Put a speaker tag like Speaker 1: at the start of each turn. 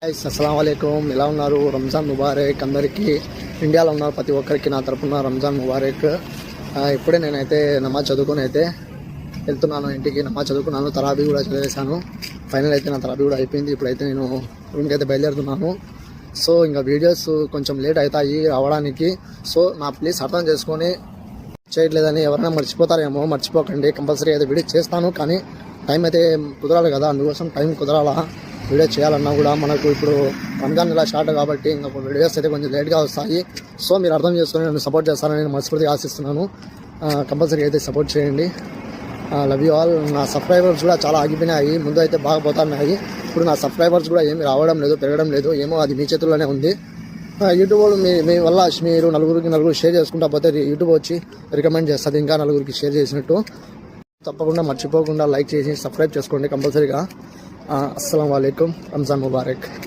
Speaker 1: అస్సలాముఅలైకుం. ఎలా ఉన్నారు? రంజాన్ ముబారక్ అందరికీ. ఇండియాలో ఉన్న ప్రతి ఒక్కరికి నా తరపున రంజాన్ ముబారక్. ఇప్పుడే నేనైతే నమాజ్ చదువుకొని అయితే వెళ్తున్నాను ఇంటికి. నమాజ్ చదువుకున్నాను, తరాబీ కూడా చదివేశాను. ఫైనల్ అయితే నా తరాబీ కూడా అయిపోయింది. ఇప్పుడైతే నేను రూమ్కి అయితే బయలుదేరుతున్నాను. సో ఇంకా వీడియోస్ కొంచెం లేట్ అవుతాయి రావడానికి. సో నా ప్లీజ్ అర్థం చేసుకొని చేయట్లేదని ఎవరైనా మర్చిపోతారేమో, మర్చిపోకండి. కంపల్సరీ అయితే వీడియో చేస్తాను, కానీ టైం అయితే కుదరాలి కదా, అందుకోసం టైం కుదరాలా వీడియో చేయాలన్నా కూడా. మనకు ఇప్పుడు రంజాన్ నెల స్టార్ట్ కాబట్టి ఇంకా వీడియోస్ అయితే కొంచెం లేట్గా వస్తాయి. సో మీరు అర్థం చేసుకొని నన్ను సపోర్ట్ చేస్తారని నేను మనస్ఫూర్తిగా ఆశిస్తున్నాను. కంపల్సరీ అయితే సపోర్ట్ చేయండి. Love you all. నా సబ్స్క్రైబర్స్ కూడా చాలా ఆగిపోయినాయి. ముందు అయితే బాగా పోతున్నాయి, ఇప్పుడు నా సబ్స్క్రైబర్స్ కూడా ఏమి రావడం లేదు, పెరగడం లేదు. ఏమో అది మీ చేతుల్లోనే ఉంది. యూట్యూబ్ మీ వల్ల మీరు నలుగురు షేర్ చేసుకుంటా పోతే యూట్యూబ్ వచ్చి రికమెండ్ చేస్తుంది ఇంకా నలుగురికి షేర్ చేసినట్టు. తప్పకుండా మర్చిపోకుండా లైక్ చేసి సబ్స్క్రైబ్ చేసుకోండి కంపల్సరీగా. అస్సలాము అలైకుం. రంజాన్ ముబారక్.